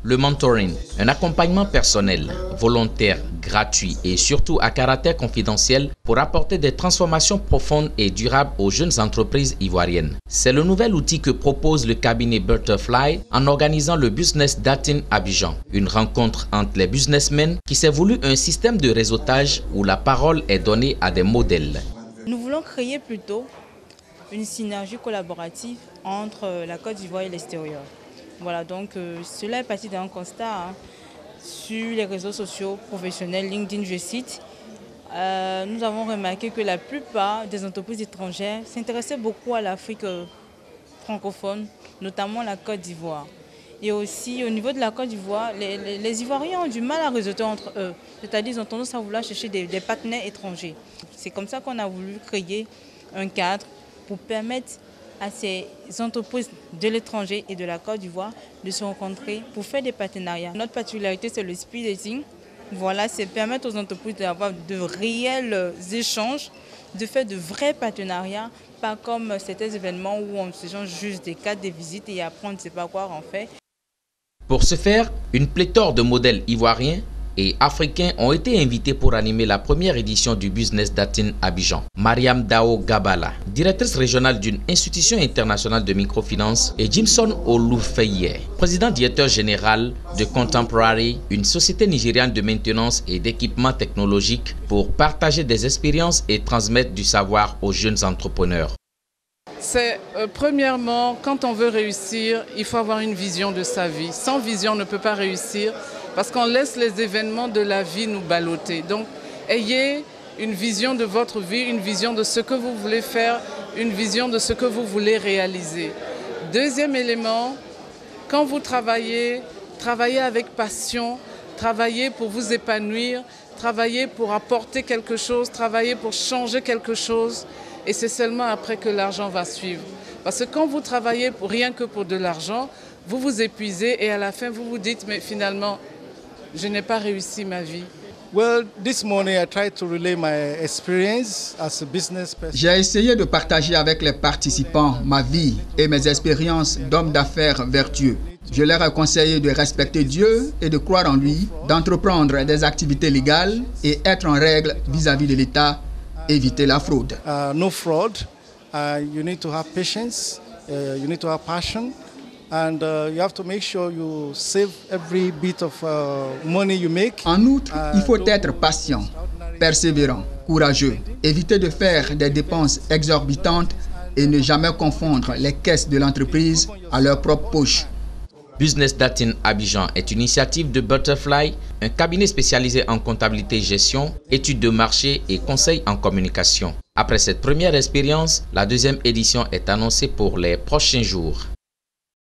Le mentoring, un accompagnement personnel, volontaire, gratuit et surtout à caractère confidentiel pour apporter des transformations profondes et durables aux jeunes entreprises ivoiriennes. C'est le nouvel outil que propose le cabinet Butterfly en organisant le Business Dating Abidjan, une rencontre entre les businessmen qui s'est voulu un système de réseautage où la parole est donnée à des modèles. Nous voulons créer plutôt une synergie collaborative entre la Côte d'Ivoire et l'extérieur. Voilà, donc cela est parti d'un constat sur les réseaux sociaux professionnels, LinkedIn, je cite. Nous avons remarqué que la plupart des entreprises étrangères s'intéressaient beaucoup à l'Afrique francophone, notamment la Côte d'Ivoire. Et aussi au niveau de la Côte d'Ivoire, les Ivoiriens ont du mal à réseauter entre eux, c'est-à-dire ils ont tendance à vouloir chercher des partenaires étrangers. C'est comme ça qu'on a voulu créer un cadre pour permettre à ces entreprises de l'étranger et de la Côte d'Ivoire de se rencontrer pour faire des partenariats. Notre particularité, c'est le speed dating. Voilà, c'est permettre aux entreprises d'avoir de réels échanges, de faire de vrais partenariats, pas comme certains événements où on se change juste des cartes de visite et après on ne sait pas quoi en fait. Pour ce faire, une pléthore de modèles ivoiriens et africains ont été invités pour animer la première édition du Business Dating Abidjan. Mariam Dao Gabala, directrice régionale d'une institution internationale de microfinance, et Jimson Oloufeye, président directeur général de Contemporary, une société nigériane de maintenance et d'équipement technologique, pour partager des expériences et transmettre du savoir aux jeunes entrepreneurs. C'est premièrement, quand on veut réussir, il faut avoir une vision de sa vie. Sans vision, on ne peut pas réussir parce qu'on laisse les événements de la vie nous balloter. Donc, ayez une vision de votre vie, une vision de ce que vous voulez faire, une vision de ce que vous voulez réaliser. Deuxième élément, quand vous travaillez, travaillez avec passion, travaillez pour vous épanouir, travaillez pour apporter quelque chose, travaillez pour changer quelque chose. Et c'est seulement après que l'argent va suivre. Parce que quand vous travaillez rien que pour de l'argent, vous vous épuisez et à la fin vous vous dites mais finalement, je n'ai pas réussi ma vie. J'ai essayé de partager avec les participants ma vie et mes expériences d'homme d'affaires vertueux. Je leur ai conseillé de respecter Dieu et de croire en lui, d'entreprendre des activités légales et être en règle vis-à-vis de l'État. Éviter la fraude. No fraud. You need to have patience. You need to have passion, and you have to make sure you save every bit of money you make. En outre, il faut être patient, persévérant, courageux. Éviter de faire des dépenses exorbitantes et ne jamais confondre les caisses de l'entreprise à leur propre poche. Business Dating Abidjan est une initiative de Butterfly, un cabinet spécialisé en comptabilité et gestion, études de marché et conseils en communication. Après cette première expérience, la deuxième édition est annoncée pour les prochains jours.